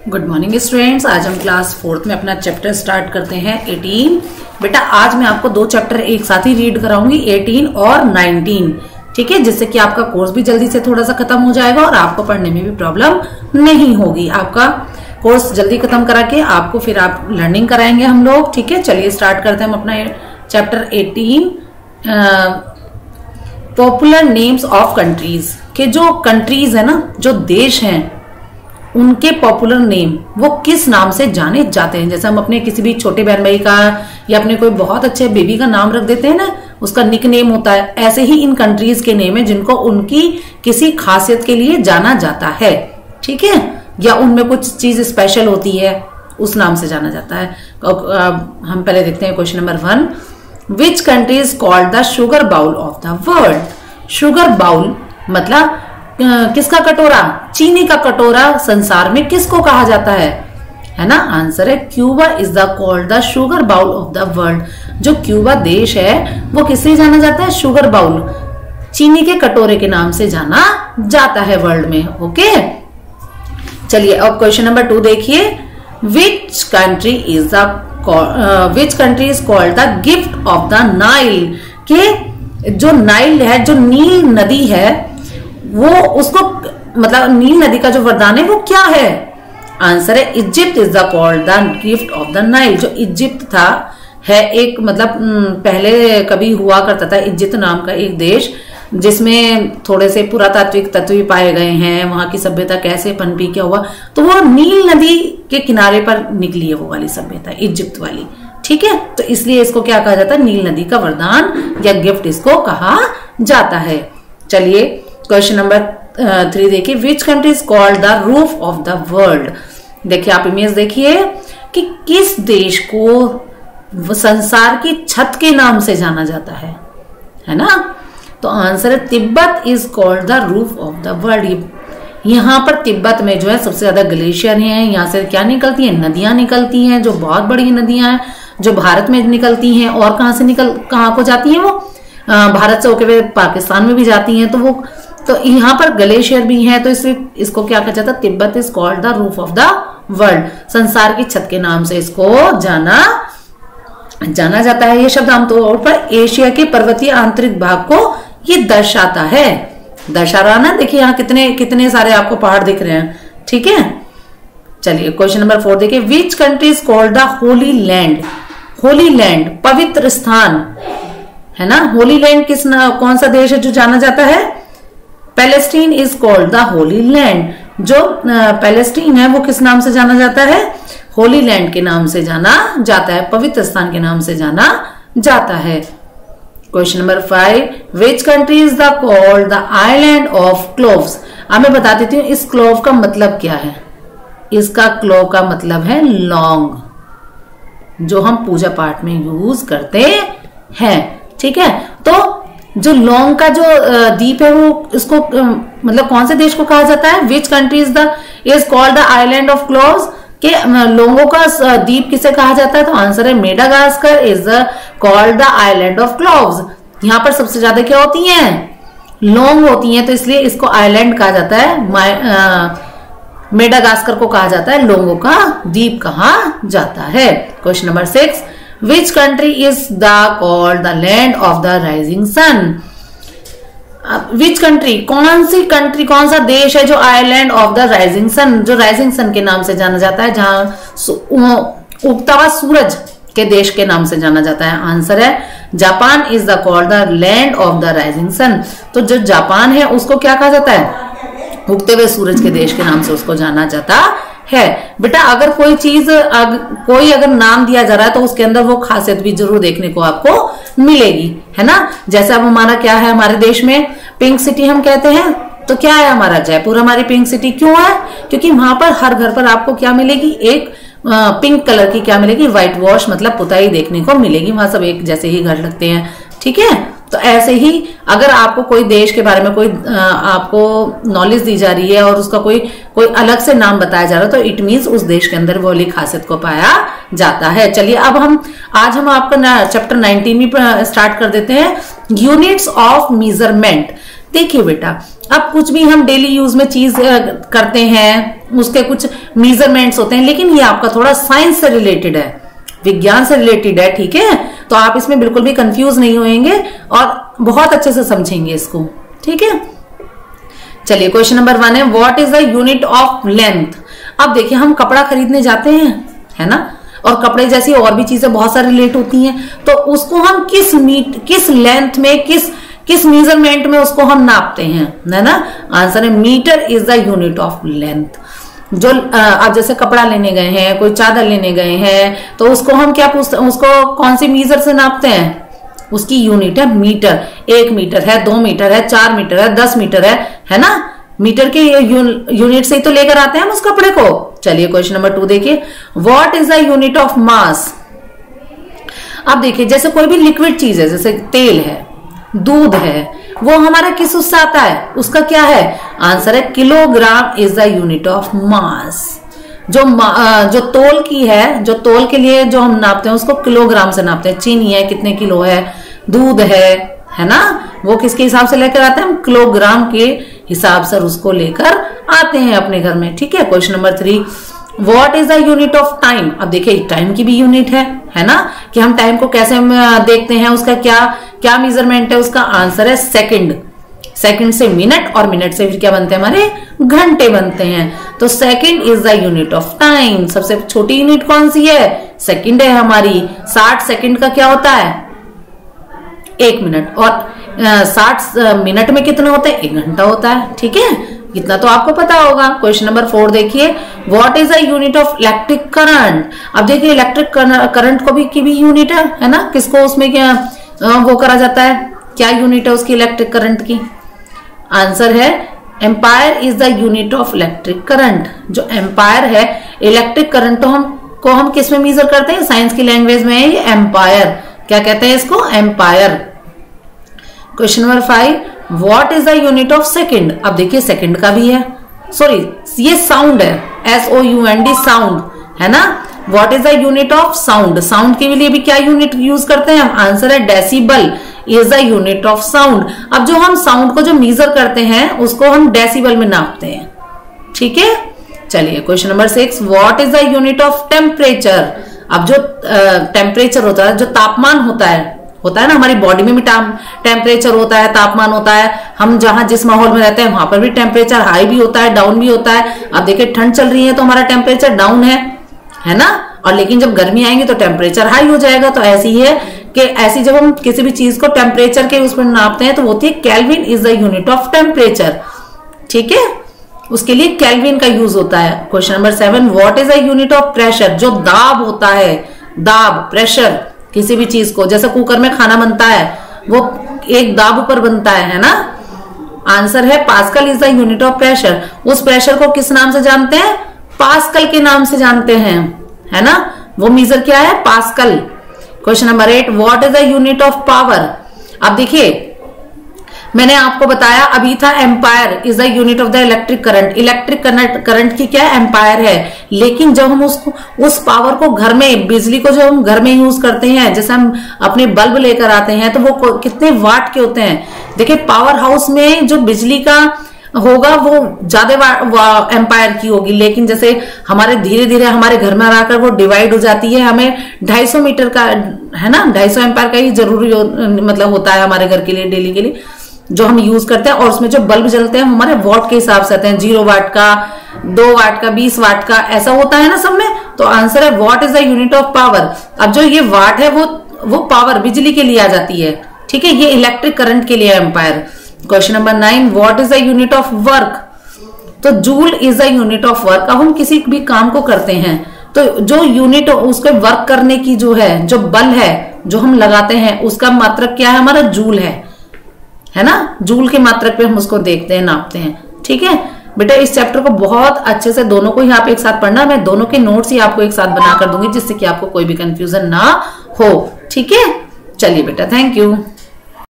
Good morning students. आज हम class 4th में अपना चैप्टर स्टार्ट करते हैं 18। बेटा आज मैं आपको दो चैप्टर एक साथ ही रीड कराऊंगी, 18 और 19, ठीक है, जिससे कि आपका कोर्स भी जल्दी से थोड़ा सा खत्म हो जाएगा और आपको पढ़ने में भी प्रॉब्लम नहीं होगी। आपका कोर्स जल्दी खत्म करा के आपको फिर आप लर्निंग कराएंगे हम लोग, ठीक है। चलिए स्टार्ट करते हैं हम अपना chapter 18। Popular names of countries के जो कंट्रीज है ना, जो देश हैं, उनके पॉपुलर नेम वो किस नाम से जाने जाते हैं। जैसे हम अपने किसी भी छोटे बहन भाई का या अपने कोई बहुत अच्छे बेबी का नाम रख देते हैं ना, उसका निक नेम होता है, ऐसे ही इन कंट्रीज के नेम है जिनको उनकी किसी खासियत के लिए जाना जाता है, ठीक है, या उनमें कुछ चीज स्पेशल होती है, उस नाम से जाना जाता है। हम पहले देखते हैं question number 1। Which country is called the sugar bowl of the world. Sugar bowl मतलब किसका कटोरा? चीनी का कटोरा संसार में किसको कहा जाता है ना? आंसर है Cuba is the called the sugar bowl of the world. जो क्यूबा देश है वो किससे जाना जाता है? शुगर बाउल, चीनी के कटोरे के नाम से जाना जाता है वर्ल्ड में। ओके, चलिए अब क्वेश्चन नंबर 2 देखिए। विच country is called the gift of the Nile. के जो नाइल है, जो नील नदी है, वो उसको मतलब नील नदी का जो वरदान है वो क्या है? आंसर है Egypt is the called the gift of the Nile. जो इजिप्ट था है एक मतलब पहले कभी हुआ करता था इजिप्ट नाम का एक देश, जिसमें थोड़े से पुरातात्विक तत्व भी पाए गए हैं, वहां की सभ्यता कैसे पनपी क्या हुआ, तो वो नील नदी के किनारे पर निकली है वो वाली सभ्यता, इजिप्ट वाली, ठीक है। तो इसलिए इसको क्या कहा जाता है? नील नदी का वरदान या गिफ्ट इसको कहा जाता है। चलिए क्वेश्चन नंबर 3 देखिए। विच country is called the roof of the world. देखिए आप इमेज देखिए कि किस देश को संसार की छत के नाम से जाना जाता है ना? तो आंसर है Tibet is called the roof of the world. यहाँ पर तिब्बत में जो है सबसे ज्यादा ग्लेशियर हैं, यहाँ से क्या निकलती हैं? नदियां निकलती हैं, जो बहुत बड़ी नदियां हैं, जो भारत में निकलती हैं। और कहाँ को जाती हैं? वो भारत से होकर वे पाकिस्तान में भी जाती हैं। तो यहाँ पर ग्लेशियर भी है, तो इसको क्या कहा जाता है? Tibet is called the roof of the world. संसार की छत के नाम से इसको जाना जाता है। ये शब्द आमतौर पर एशिया के पर्वतीय आंतरिक भाग को ये दर्शाता है। दर्शा रहा ना, देखिए यहाँ कितने सारे आपको पहाड़ दिख रहे हैं, ठीक है। चलिए क्वेश्चन नंबर 4 देखिए। विच country is called the Holi land. Holi land पवित्र स्थान है ना। होली लैंड कौन सा देश है जो जाना जाता है? Palestine is called the Holi land. जो पैलेस्टीन है वो किस नाम से जाना जाता है? होली लैंड के नाम से जाना जाता है, पवित्र स्थान के नाम से जाना जाता है। Question number 5। Which country is the called the island of cloves. अब मैं बता देती हूँ इस क्लोव का मतलब क्या है। इसका क्लोव का मतलब है लौंग, जो हम पूजा पाठ में यूज करते हैं, ठीक है। तो जो लौंग का जो द्वीप है वो इसको मतलब कौन से देश को कहा जाता है? विच country is called the island of cloves. के लोगों का द्वीप किसे कहा जाता है? तो आंसर है Madagascar is called the island of cloves. यहाँ पर सबसे ज्यादा क्या होती हैं? लौंग होती हैं, तो इसलिए इसको आइलैंड कहा जाता है। मेडागास्कर को कहा जाता है लोंगों का द्वीप कहा जाता है। Question number 6। Which country is called the land of the rising sun? Which country, कौन सा देश है जो island of the rising sun, जो राइजिंग सन के नाम से जाना जाता है, जहां उगता हुआ सूरज के देश के नाम से जाना जाता है? आंसर है Japan is the called the land of the rising sun. तो जो जापान है उसको क्या कहा जाता है? उगते हुए सूरज के देश के नाम से उसको जाना जाता है। बेटा अगर कोई चीज अगर नाम दिया जा रहा है तो उसके अंदर वो खासियत भी जरूर देखने को आपको मिलेगी, है ना। जैसे अब हमारा क्या है, हमारे देश में पिंक सिटी हम कहते हैं, तो क्या है हमारा जयपुर हमारी पिंक सिटी क्यों है? क्योंकि वहां पर हर घर पर आपको क्या मिलेगी? एक पिंक कलर की क्या मिलेगी? व्हाइट वॉश मतलब पुताई देखने को मिलेगी। वहां सब एक जैसे ही घर लगते हैं, ठीक है। तो ऐसे ही अगर आपको कोई देश के बारे में कोई आपको नॉलेज दी जा रही है और उसका कोई अलग से नाम बताया जा रहा है, तो इट मीन्स उस देश के अंदर वो वाली खासियत को पाया जाता है। चलिए अब आज हम आपका चैप्टर 19 में स्टार्ट कर देते हैं, यूनिट्स ऑफ मेजरमेंट। देखिए बेटा अब कुछ भी हम डेली यूज में चीज करते हैं, उसके कुछ मेजरमेंट्स होते हैं, लेकिन ये आपका थोड़ा साइंस से रिलेटेड है, विज्ञान से रिलेटेड है, ठीक है। तो आप इसमें बिल्कुल भी कंफ्यूज नहीं होंगे और बहुत अच्छे से समझेंगे इसको, ठीक है। चलिए क्वेश्चन नंबर 1 है, what is the unit of length. अब देखिए हम कपड़ा खरीदने जाते हैं, है ना, और कपड़े जैसी और भी चीजें बहुत सारी रिलेट होती हैं, तो उसको हम किस लेंथ में, किस मेजरमेंट में उसको हम नापते हैं, है ना। आंसर है metre is the unit of length. जो आप जैसे कपड़ा लेने गए हैं, कोई चादर लेने गए हैं, तो उसको हम क्या पूछते हैं, उसको कौन सी मीजर से नापते हैं, उसकी यूनिट है मीटर। 1 मीटर है, 2 मीटर है, 4 मीटर है, 10 मीटर है ना। मीटर के यूनिट से ही तो लेकर आते हैं हम उस कपड़े को। चलिए क्वेश्चन नंबर 2 देखिए, what is the unit of mass. अब देखिए जैसे कोई भी लिक्विड चीज है, जैसे तेल है, दूध है, वो हमारा किस उससे आता है, उसका क्या है, आंसर है kilogram is the unit of mass. जो तोल की है, जो तोल के लिए जो हम नापते हैं उसको किलोग्राम से नापते हैं। चीनी है कितने किलो है, दूध है ना, वो किसके हिसाब से लेकर आते हैं, हम किलोग्राम के हिसाब से उसको लेकर आते हैं अपने घर में, ठीक है। Question number 3, what is the unit of time. अब देखिए टाइम की भी यूनिट है ना, कि हम टाइम को कैसे देखते हैं, उसका क्या मेजरमेंट है, उसका आंसर है सेकंड। सेकंड से मिनट और मिनट से फिर क्या बनते हैं, हमारे घंटे बनते हैं। तो second is the unit of time. सबसे छोटी यूनिट कौन सी है, सेकंड है हमारी। 60 सेकंड का क्या होता है, 1 मिनट, और 60 मिनट में कितने होते हैं, 1 घंटा होता है, ठीक है। इतना तो आपको पता होगा। क्वेश्चन नंबर 4 देखिए, what is the unit of electric current. अब देखिए इलेक्ट्रिक करंट को भी की भी यूनिट है ना, किसको उसमें क्या वो करा जाता है, क्या यूनिट है उसकी इलेक्ट्रिक करंट की, आंसर है ampere is the unit of electric current. जो एम्पायर है इलेक्ट्रिक करंट को हम किस में मेजर करते हैं, साइंस की लैंग्वेज में है ये एम्पायर। क्या कहते हैं इसको, ampere. Question number 5, what is the unit of second. अब देखिए सेकंड का भी है, सॉरी ये साउंड है, SOUND साउंड, है ना। What is the unit of sound. Sound के लिए भी क्या यूनिट यूज करते हैं हम, आंसर है decibel is the unit of sound. अब जो हम साउंड को जो मेजर करते हैं उसको हम डेसिबल में नापते हैं, ठीक है। चलिए question number 6, what is the unit of temperature. अब जो टेम्परेचर होता है, जो तापमान होता है ना, हमारी बॉडी में भी टेम्परेचर होता है, तापमान होता है। हम जहां जिस माहौल में रहते हैं वहां पर भी टेम्परेचर हाई भी होता है, डाउन भी होता है। अब देखिए ठंड चल रही है तो हमारा टेम्परेचर डाउन है ना, और लेकिन जब गर्मी आएंगी तो टेम्परेचर हाई हो जाएगा। तो ऐसी है कि ऐसी जब हम किसी भी चीज को टेम्परेचर के उसमें नापते हैं तो वो होती है kelvin is the unit of temperature, ठीक है। उसके लिए केल्विन का यूज होता है। Question number 7, what is the unit of pressure. जो दाब होता है, दाब, प्रेशर किसी भी चीज को, जैसे कुकर में खाना बनता है वो एक दाब पर बनता है ना। आंसर है pascal is the unit of pressure. उस प्रेशर को किस नाम से जानते हैं, पास्कल के नाम से जानते हैं, है ना। वो मीजर क्या है, pascal. Question number 8, what is the unit of power. अब देखिए मैंने आपको बताया अभी था ampere is the unit of the electric current. Electric current की क्या एम्पायर है, लेकिन जब हम उसको उस पावर को घर में, बिजली को जो हम घर में यूज करते हैं, जैसे हम अपने बल्ब लेकर आते हैं तो वो कितने वाट के होते हैं। देखिए पावर हाउस में जो बिजली का होगा वो ज्यादा एम्पायर की होगी, लेकिन जैसे हमारे धीरे धीरे हमारे घर में आकर वो डिवाइड हो जाती है। हमें 250 मीटर का, है ना, 250 एम्पायर का ही जरूरी मतलब होता है हमारे घर के लिए, डेली के लिए जो हम यूज करते हैं। और उसमें जो बल्ब जलते हैं हमारे वॉट के हिसाब से आते हैं, 0 वाट का, 2 वाट का, 20 वाट का, ऐसा होता है ना सब में। तो आंसर है what is the unit of power. अब जो ये वाट है वो पावर बिजली के लिए आ जाती है, ठीक है। ये इलेक्ट्रिक करंट के लिए ampere. Question number 9, what is the unit of work. तो joule is the unit of work. अब हम किसी भी काम को करते हैं तो जो यूनिट उसके वर्क करने की जो है, जो बल है जो हम लगाते हैं, उसका मात्रक क्या है, हमारा जूल है ना। जूल के मात्रक पे हम उसको देखते हैं, नापते हैं, ठीक है। बेटा इस चैप्टर को बहुत अच्छे से दोनों को ही आप एक साथ पढ़ना। मैं दोनों के नोट्स ही आपको एक साथ बना कर दूंगी जिससे कि आपको कोई भी कंफ्यूजन ना हो, ठीक है। चलिए बेटा, थैंक यू।